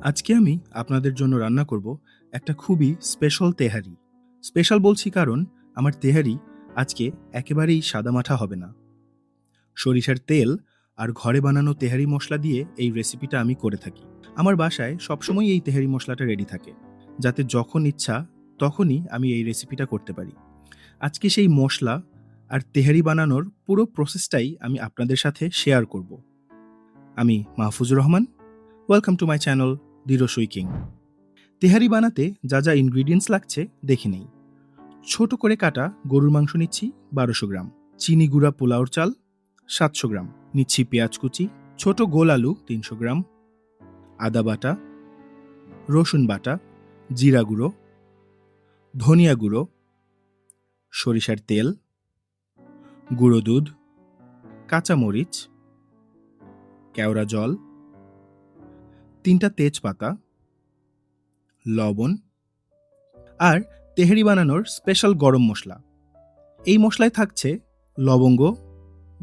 আজকে আমি আপনাদের জন্য রান্না করব একটা খুবই স্পেশাল তেহারি। স্পেশাল বলছি কারণ আমার তেহারি আজকে একেবারেই সাদামাঠা হবে না। সরিষার তেল আর ঘরে বানানো তেহারি মশলা দিয়ে এই রেসিপিটা আমি করে থাকি। আমার বাসায় সবসময় এই তেহারি মশলাটা রেডি থাকে, যাতে যখন ইচ্ছা তখনই আমি এই রেসিপিটা করতে পারি। আজকে সেই মশলা আর তেহারি বানানোর পুরো প্রসেসটাই আমি আপনাদের সাথে শেয়ার করব। আমি Mahfuzur Rahman. Welcome to my channel the Rasoi king. তেহারি বানাতে যা যা ইনগ্রিডিয়েন্টস লাগছে দেখে নেই। ছোট করে কাটা গরুর মাংস নিচ্ছি ১২০০ গ্রাম, চিনি গুঁড়া পোলাওর চাল ৭০০ গ্রাম, নিচ্ছি পেঁয়াজ কুচি, ছোট গোল আলু ৩০০ গ্রাম, আদা বাটা, রসুন বাটা, জিরা গুঁড়ো, ধনিয়া গুঁড়ো, সরিষার তেল, গুঁড়ো দুধ, কাঁচামরিচ, কেওড়া জল, ৩টা তেজপাতা, লবণ আর তেহারি বানানোর স্পেশাল গরম মশলা। এই মশলায় থাকছে লবঙ্গ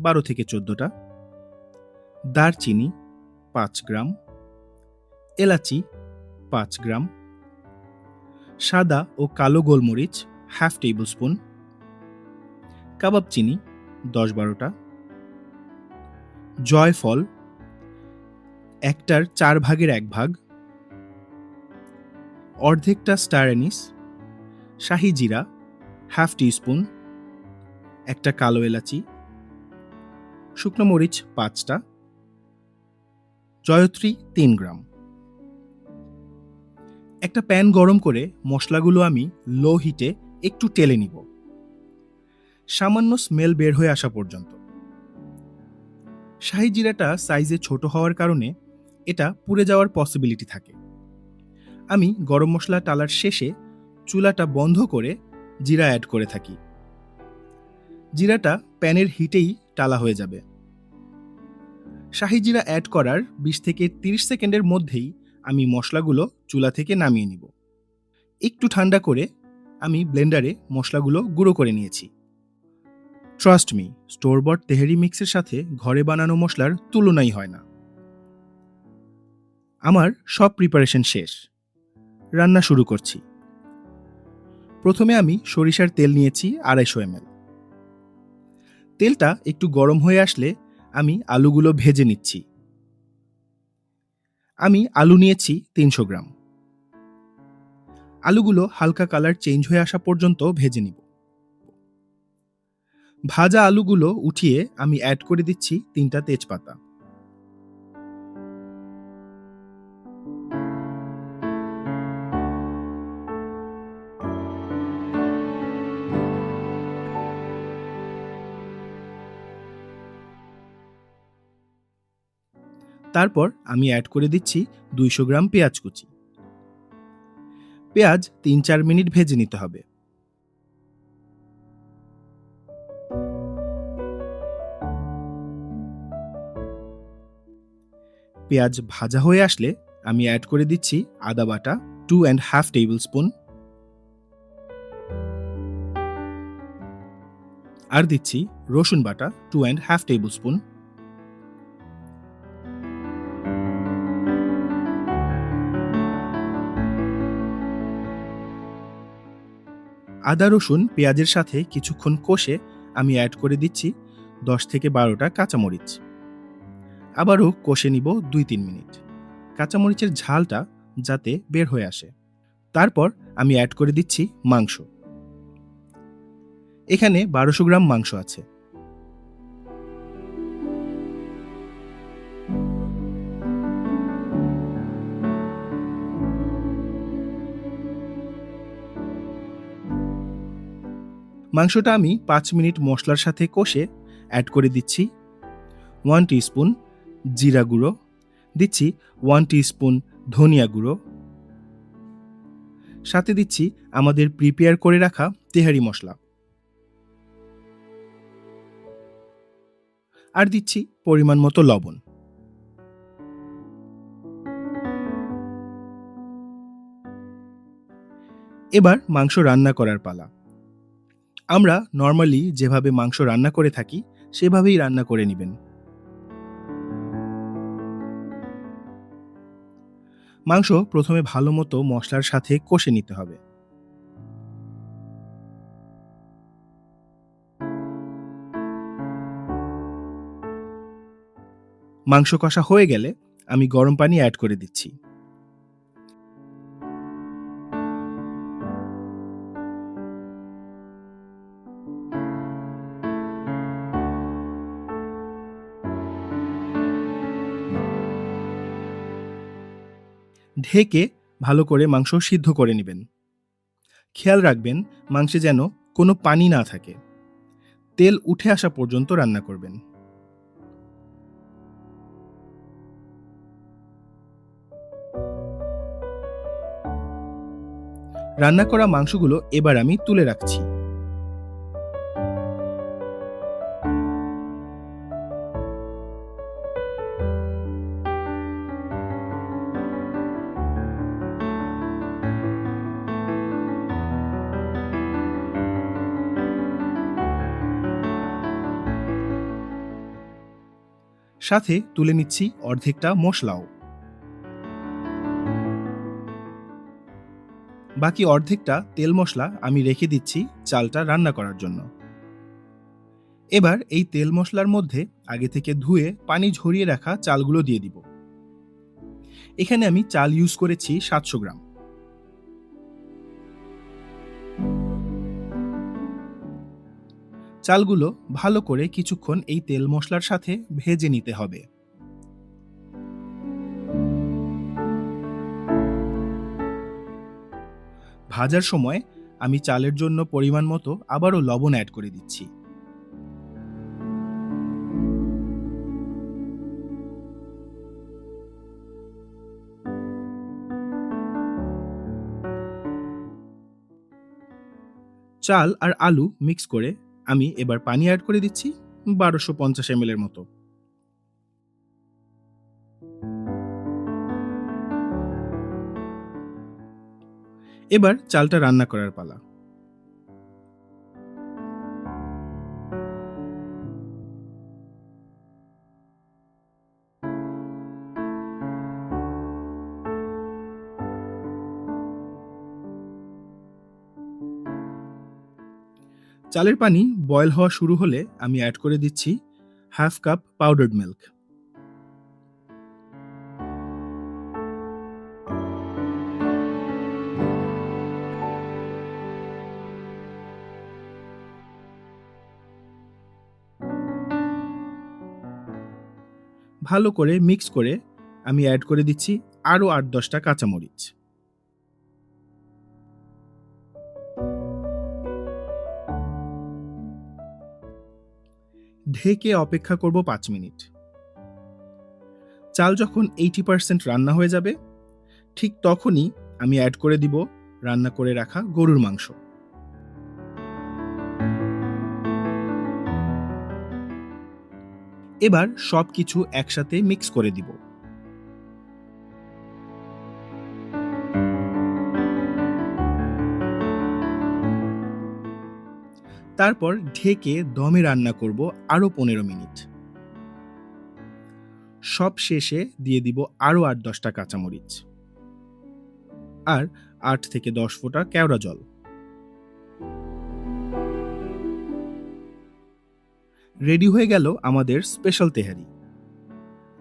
১২ থেকে ১৪টা, দারচিনি ৫ গ্রাম, এলাচি ৫ গ্রাম, সাদা ও কালো গোলমরিচ হাফ টেবিল স্পুন, কাবাব চিনি ১০-১২টা, জয়ফল ১টার ৪ ভাগের ১ ভাগ, অর্ধেকটা স্টার অ্যানিস, শাহি জিরা হাফ টিস্পুন, একটা কালো এলাচি, শুকনো মরিচ ৫টা, জয়ত্রী ৩ গ্রাম। একটা প্যান গরম করে মশলাগুলো আমি লো হিটে একটু টেলে নিব, সামান্য স্মেল বের হয়ে আসা পর্যন্ত। শাহি জিরাটা সাইজে ছোট হওয়ার কারণে এটা পুড়ে যাওয়ার পসিবিলিটি থাকে। আমি গরম মশলা টালার শেষে চুলাটা বন্ধ করে জিরা অ্যাড করে থাকি। জিরাটা প্যানের হিটেই টালা হয়ে যাবে। শাহি জিরা অ্যাড করার ২০ থেকে ৩০ সেকেন্ডের মধ্যেই আমি মশলাগুলো চুলা থেকে নামিয়ে নিব। একটু ঠান্ডা করে আমি ব্লেন্ডারে মশলাগুলো গুঁড়ো করে নিয়েছি। ট্রাস্ট মি, স্টোর বট তেহারি মিক্সের সাথে ঘরে বানানো মশলার তুলনাই হয় না। আমার সব প্রিপারেশন শেষ, রান্না শুরু করছি। প্রথমে আমি সরিষার তেল নিয়েছি ২৫০ ml। তেলটা একটু গরম হয়ে আসলে আমি আলুগুলো ভেজে নিচ্ছি। আমি আলু নিয়েছি ৩০০ গ্রাম। আলুগুলো হালকা কালার চেঞ্জ হয়ে আসা পর্যন্ত ভেজে নিব। ভাজা আলুগুলো উঠিয়ে আমি অ্যাড করে দিচ্ছি ৩টা তেজপাতা। তারপর আমি অ্যাড করে দিচ্ছি ২০০ গ্রাম পেঁয়াজ কুচি। পেঁয়াজ ৩-৪ মিনিট ভেজে নিতে হবে। পেঁয়াজ ভাজা হয়ে আসলে আমি অ্যাড করে দিচ্ছি আদা বাটা 2.5 টেবিল স্পুন, আর দিচ্ছি রসুন বাটা 2.5 টেবিল স্পুন। আদা রসুন পেঁয়াজের সাথে কিছুক্ষণ কষে আমি অ্যাড করে দিচ্ছি ১০ থেকে ১২টা কাঁচামরিচ। আবারও কষে নিব ২-৩ মিনিট, কাঁচামরিচের ঝালটা যাতে বের হয়ে আসে। তারপর আমি অ্যাড করে দিচ্ছি মাংস। এখানে ১২০০ গ্রাম মাংস আছে। মাংসটা আমি ৫ মিনিট মশলার সাথে কষে অ্যাড করে দিচ্ছি 1 টিস্পুন জিরা গুঁড়ো, দিচ্ছি 1 টিস্পুন ধনিয়া গুঁড়ো, সাথে দিচ্ছি আমাদের প্রিপেয়ার করে রাখা তেহারি মশলা, আর দিচ্ছি পরিমাণ মতো লবণ। এবার মাংস রান্না করার পালা। আমরা নরমালি যেভাবে মাংস রান্না করে থাকি সেভাবেই রান্না করে নেবেন। মাংস প্রথমে ভালো মতো মশলার সাথে কষে নিতে হবে। মাংস কষা হয়ে গেলে আমি গরম পানি অ্যাড করে দিচ্ছি। ঢেকে ভালো করে মাংস সিদ্ধ করে নেবেন। খেয়াল রাখবেন মাংসে যেন কোনো পানি না থাকে। তেল উঠে আসা পর্যন্ত রান্না করবেন। রান্না করা মাংসগুলো এবার আমি তুলে রাখছি। সাথে তুলে নিচ্ছি অর্ধেকটা মশলাও। বাকি অর্ধেকটা তেল মশলা আমি রেখে দিচ্ছি চালটা রান্না করার জন্য। এবার এই তেল মশলার মধ্যে আগে থেকে ধুয়ে পানি ঝরিয়ে রাখা চালগুলো দিয়ে দিব। এখানে আমি চাল ইউজ করেছি 700 গ্রাম। চালগুলো ভালো করে কিছুক্ষণ এই তেল মশলার সাথে ভেজে নিতে হবে। ভাজার সময় আমি চালের জন্য পরিমাণ মতো আবারও লবণ অ্যাড করে দিচ্ছি। চাল আর আলু মিক্স করে আমি এবার পানি অ্যাড করে দিচ্ছি 1250 ml এর মতো। এবার চালটা রান্না করার পালা। চালের পানি বয়েল হওয়া শুরু হলে আমি অ্যাড করে দিচ্ছি হাফ কাপ পাউডার্ড মিল্ক। ভালো করে মিক্স করে আমি অ্যাড করে দিচ্ছি আরও 8-10টা কাঁচামরিচ। ঢেকে অপেক্ষা করব 5 মিনিট। চাল যখন 80% রান্না হয়ে যাবে ঠিক তখনই আমি অ্যাড করে দিব রান্না করে রাখা গরুর মাংস। এবার সবকিছু একসাথে মিক্স করে দিব। তারপর ঢেকে দমে রান্না করব আরও 15 মিনিট। সব শেষে দিয়ে দিব আরও 8-10টা কাঁচামরিচ আর 8 থেকে 10 ফোঁটা কেওড়া জল। রেডি হয়ে গেল আমাদের স্পেশাল তেহারি।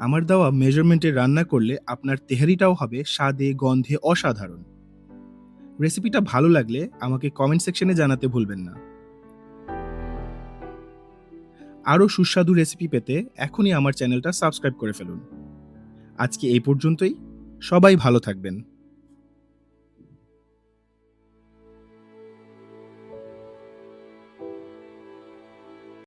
আমার দেওয়া মেজারমেন্টে রান্না করলে আপনার তেহারিটাও হবে স্বাদে গন্ধে অসাধারণ। রেসিপিটা ভালো লাগলে আমাকে কমেন্ট সেকশনে জানাতে ভুলবেন না। আরও সুস্বাদু রেসিপি পেতে এখনই আমার চ্যানেলটা সাবস্ক্রাইব করে ফেলুন। আজকে এই পর্যন্তই। সবাই ভালো থাকবেন।